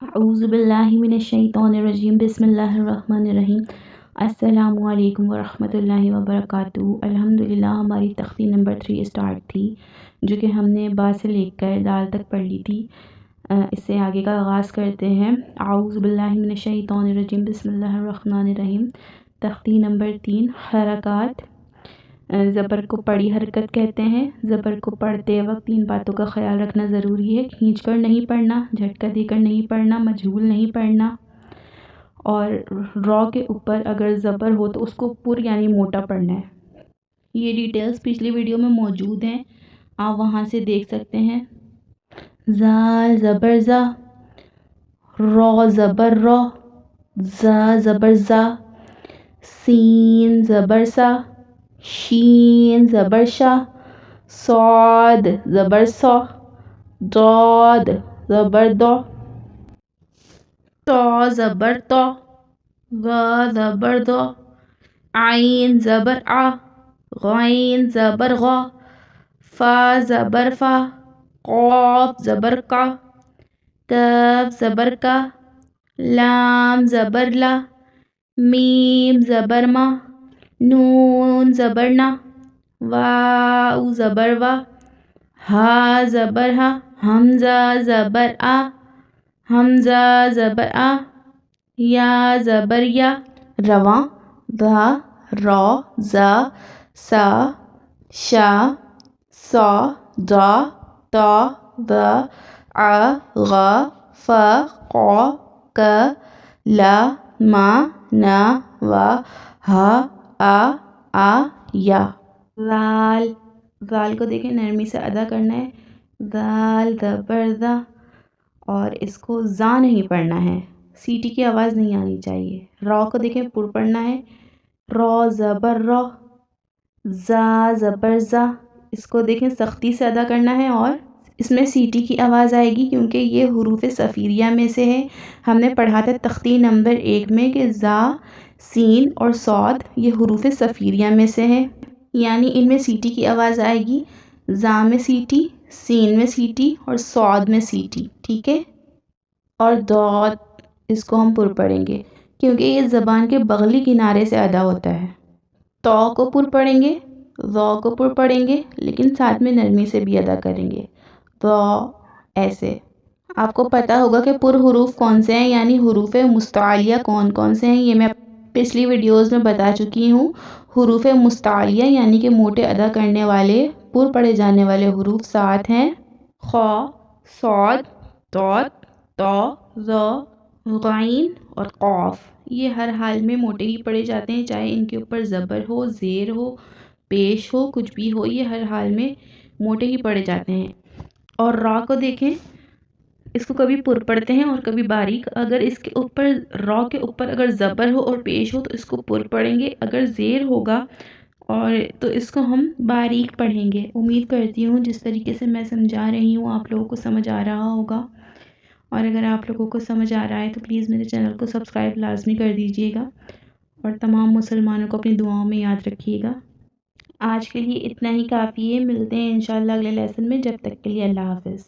अऊज़ु बिल्लाहि मिनश्शैतानिर्रजीम बिस्मिल्लाहिर्रहमानिर्रहीम। अस्सलामु अलैकुम वरहमतुल्लाहि वबरकातुहू। अल्हम्दुलिल्लाह हमारी तख्ती नंबर 3 स्टार्ट थी, जो कि हमने बा से लेकर दाल तक पढ़ ली थी। इससे आगे का आगाज़ करते हैं। अऊज़ु बिल्लाहि मिनश्शैतानिर्रजीम बिस्मिल्लाहिर्रहमानिर्रहीम। तख्ती नंबर 3 हरकत। ज़बर को पड़ी हरकत कहते हैं। ज़बर को पढ़ते वक्त 3 बातों का ख्याल रखना ज़रूरी है। खींचकर नहीं पढ़ना, झटका देकर नहीं पढ़ना, मजहूल नहीं पढ़ना, और रॉ के ऊपर अगर ज़बर हो तो उसको पुर यानी मोटा पढ़ना है। ये डिटेल्स पिछली वीडियो में मौजूद हैं, आप वहाँ से देख सकते हैं। ज़ाल ज़बर ज़ा, रॉ ज़बर रॉ, ज़ा ज़बर ज़ा, सीन ज़बर सा, शीन ज़बर शा, सौद ज़बर सौ, दौद ज़बर दौ, तौ ज़बर तौ, गा ज़बर दौ, आइन ज़बर आ, गैन ज़बर गौ, फा ज़बर फा, क़ाफ ज़बर का, कफ ज़बर का, लाम ज़बर ला, मीम ज़बर मा, नून ज़बर ना, वाउ ज़बर वा, हा ज़बर हा, हमज़ा ज़बर आ, हमज़ा ज़बर आ, या ज़बर या, रवा धा रौ ज़ा सा शा सौ दा ता द आ गा फ क़ौ क ला मा ना वा हा आ या। ज़ाल को देखें, नरमी से अदा करना है। ज़ाल ज़बर ज़ा, और इसको ज़ा नहीं पढ़ना है, सीटी की आवाज़ नहीं आनी चाहिए। रॉ को देखें, पुर पढ़ना है। रॉ ज़बर रॉ, ज़ा ज़बर ज़ा, इसको देखें सख्ती से अदा करना है, और इसमें सीटी की आवाज़ आएगी क्योंकि ये हुरूफ सफ़ीरिया में से है। हमने पढ़ा था तख्ती नंबर 1 में कि ज़ा, सीन और सौद ये हुरूफ सफ़ीरिया में से हैं, यानी इनमें सीटी की आवाज़ आएगी। ज़ा में सीटी, सीन में सीटी और सौद में सीटी, ठीक है। और दौद, इसको हम पुर पढ़ेंगे क्योंकि ये ज़बान के बगली किनारे से अदा होता है। तौ को पुर पढ़ेंगे, ज़ौ को पुर पढ़ेंगे, लेकिन साथ में नरमी से भी अदा करेंगे। तो ऐसे आपको पता होगा कि पुर हुरूफ कौन से हैं, यानी हुरूफ मुस्तालिया कौन कौन से हैं। ये मैं पिछली वीडियोस में बता चुकी हूँ। हुरूफ मुस्तालिया यानी कि मोटे अदा करने वाले पुर पढ़े जाने वाले हुरूफ 7 हैं। खौ, सौद, दौद, तौ, ज़ौ, गैन और क़ाफ। ये हर हाल में मोटे ही पढ़े जाते हैं, चाहे इनके ऊपर ज़बर हो, ज़ेर हो, पेश हो, कुछ भी हो, ये हर हाल में मोटे ही पढ़े जाते हैं। और रॉ को देखें, इसको कभी पुर पढ़ते हैं और कभी बारीक। अगर इसके ऊपर रॉ के ऊपर अगर ज़बर हो और पेश हो तो इसको पुर पढ़ेंगे, अगर ज़ेर होगा और तो इसको हम बारीक पढ़ेंगे। उम्मीद करती हूँ जिस तरीके से मैं समझा रही हूँ आप लोगों को समझ आ रहा होगा, और अगर आप लोगों को समझ आ रहा है तो प्लीज़ मेरे चैनल को सब्सक्राइब लाजमी कर दीजिएगा, और तमाम मुसलमानों को अपनी दुआओं में याद रखिएगा। आज के लिए इतना ही काफ़ी है। मिलते हैं इंशाल्लाह अगले लेसन में। जब तक के लिए अल्लाह हाफ़िज़।